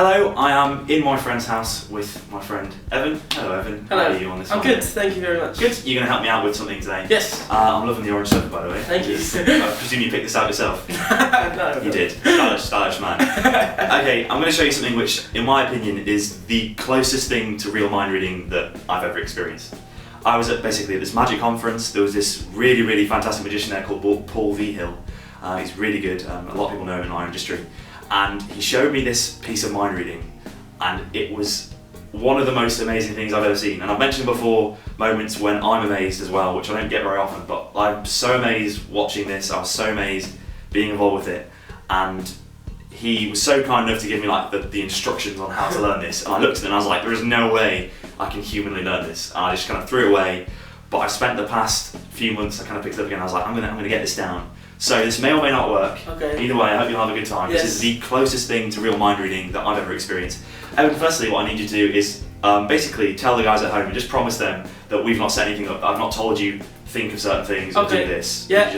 Hello, I am in my friend's house with my friend Evan. Hello Evan, Hello. how are you on this I'm one? good, thank you very much. Good, you're going to help me out with something today? Yes. I'm loving the orange sofa by the way. Thank you. I presume you picked this out yourself? No. You did, stylish man. Okay, I'm going to show you something which, in my opinion, is the closest thing to real mind reading that I've ever experienced. I was at this magic conference. There was this really fantastic magician there called Paul V. Hill. He's really good, a lot of people know him in our industry. And he showed me this piece of mind reading, and it was one of the most amazing things I've ever seen. And I've mentioned before moments when I'm amazed as well, which I don't get very often, but I'm so amazed watching this. I was so amazed being involved with it. And he was so kind enough to give me like the instructions on how to learn this. And I looked at it and I was like, there is no way I can humanly learn this. And I just kind of threw it away. But I spent the past few months, I kind of picked it up again. I was like, I'm gonna get this down. So this may or may not work. Okay. Either way, I hope you'll have a good time. Yes. This is the closest thing to real mind reading that I've ever experienced. Evan, firstly, what I need you to do is basically tell the guys at home and just promise them that we've not set anything up. I've not told you think of certain things or do this. Yeah.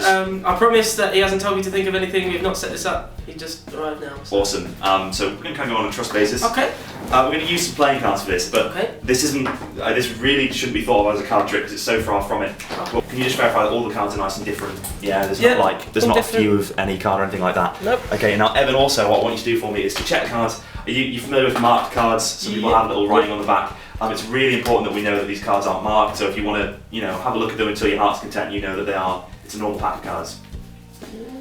I promise that he hasn't told me to think of anything. We've not set this up. He just arrived now. So. Awesome. So we're going to kind of go on a trust basis. Okay. We're going to use some playing cards for this, but this isn't. This really shouldn't be thought of as a card trick because it's so far from it. Well, can you just verify that all the cards are nice and different? Yeah. There's not a few of any card or anything like that. Nope. Okay. Now, Evan, also, what I want you to do for me is to check the cards. Are you familiar with marked cards? Some people have a little writing on the back. It's really important that we know that these cards aren't marked. So if you want to, have a look at them until your heart's content, you know that they are. It's a normal pack of cards.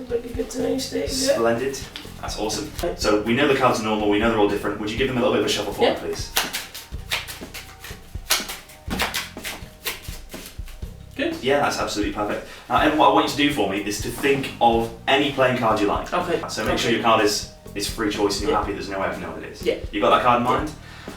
Looking good to me, Steve. Splendid. That's awesome. So we know the cards are normal. We know they're all different. Would you give them a little bit of a shuffle for me, please? Good. Yeah, that's absolutely perfect. Now, Evan, what I want you to do for me is to think of any playing card you like. Okay. So make sure your card is free choice and you're happy there's no way of knowing what it is. Yeah. You got that card in mind?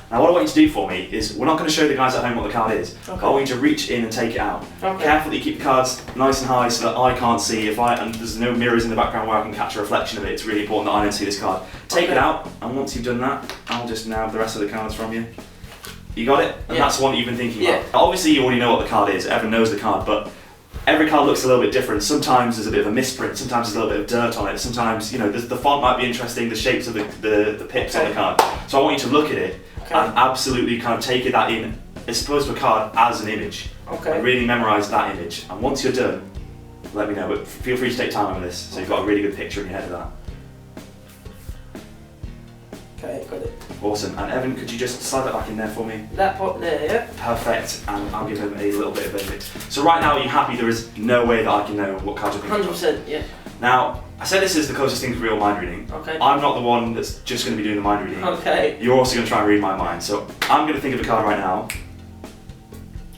Now what I want you to do for me is, we're not going to show the guys at home what the card is, but I want you to reach in and take it out. Okay. Carefully keep the cards nice and high so that I can't see, and there's no mirrors in the background where I can catch a reflection of it. It's really important that I don't see this card. Take it out, and once you've done that, I'll just nab the rest of the cards from you. You got it? And that's the one that you've been thinking about. Obviously you already know what the card is, everyone knows the card, but every card looks a little bit different. Sometimes there's a bit of a misprint, sometimes there's a little bit of dirt on it, sometimes, the font might be interesting, the shapes of the pips on the card. So I want you to look at it and absolutely kind of take that in, as opposed to a card, as an image. Okay. And really memorise that image. And once you're done, let me know, but feel free to take time with this, so you've got a really good picture in your head of that. Okay, got it. Awesome. And Evan, could you just slide that back in there for me? That pot there, yeah. Perfect. And I'll give him a little bit of benefit. So right now, are you happy there is no way that I can know what cards you're thinking of? 100%, yeah. Now, I said this is the closest thing to real mind reading. Okay. I'm not the one that's just going to be doing the mind reading. Okay. You're also going to try and read my mind. So I'm going to think of a card right now.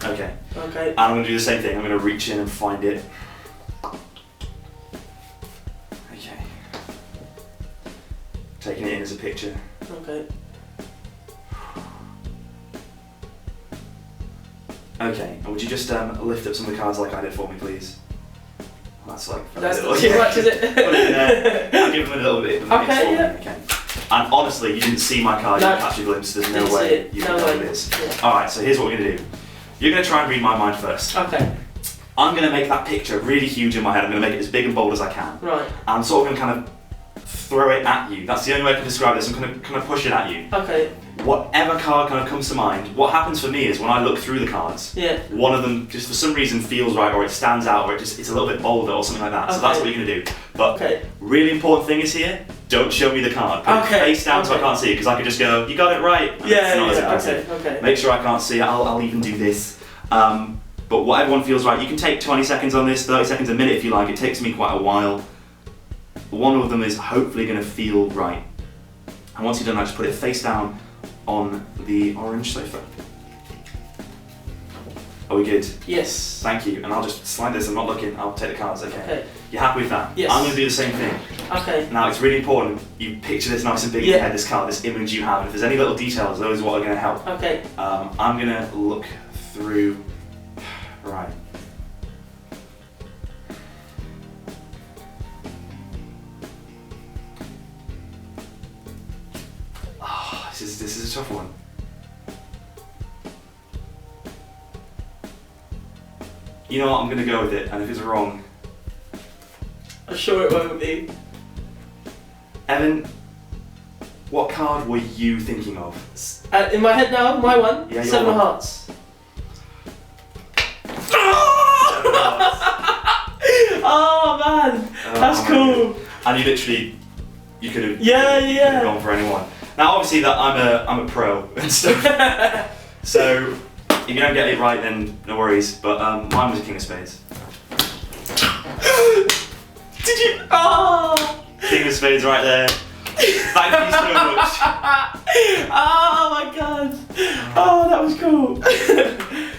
Okay. Okay. And I'm going to do the same thing. I'm going to reach in and find it. Okay. Taking it in as a picture. Okay. Okay. And would you just lift up some of the cards like I did for me, please? That's like that's not too much, is it? Put it in there. I'll give them a little bit of a mix for me. Okay. And honestly, you didn't see my card, you didn't catch a glimpse, there's no way you can know what it is. Yeah. Alright, so here's what we're going to do. You're going to try and read my mind first. Okay. I'm going to make that picture really huge in my head. I'm going to make it as big and bold as I can. Right. I'm sort of going to kind of throw it at you. That's the only way I can describe this. I'm going to kind of push it at you. Okay. Whatever card kind of comes to mind, what happens for me is when I look through the cards, one of them just for some reason feels right, or it stands out, or it's a little bit bolder or something like that. So that's what you're going to do. But really important thing is here, don't show me the card. Put it face down so I can't see it, because I could just go, you got it right. Yeah, not as impressive. Okay. Make sure I can't see it. I'll even do this. But what everyone feels right, you can take 20 seconds on this, 30 seconds, a minute if you like. It takes me quite a while. One of them is hopefully going to feel right. And once you've done that, just put it face down on the orange sofa. Are we good? Yes. Thank you. And I'll just slide this. I'm not looking. I'll take the cards. Okay. You're happy with that? Yes. I'm going to do the same thing. Okay. Now it's really important you picture this nice and big in your head, this card, this image you have. And if there's any little details, those are what are going to help. Okay. I'm going to look through. Right. Oh, this is a tough one. You know what, I'm going to go with it, and if it's wrong... I'm sure it won't be. Evan, What card were you thinking of? In my head now, my one. Yeah, your Seven of one. Hearts. Seven Oh man, that's cool. And you literally, you could have Yeah. gone for anyone. Now obviously that I'm a pro and stuff. So if you don't get it right, then no worries. But mine was a King of Spades. Did you? Oh. King of Spades right there. Thank you so much. Oh my god. Oh, that was cool.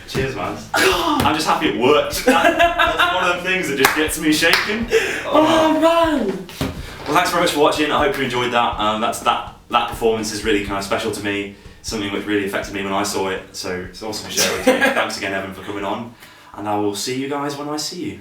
Cheers, man. I'm just happy it worked. That's one of them things that just gets me shaking. Oh man. Well, thanks very much for watching. I hope you enjoyed that. That performance is really kind of special to me. Something which really affected me when I saw it. So it's awesome to share with you. Thanks again, Evan, for coming on. And I will see you guys when I see you.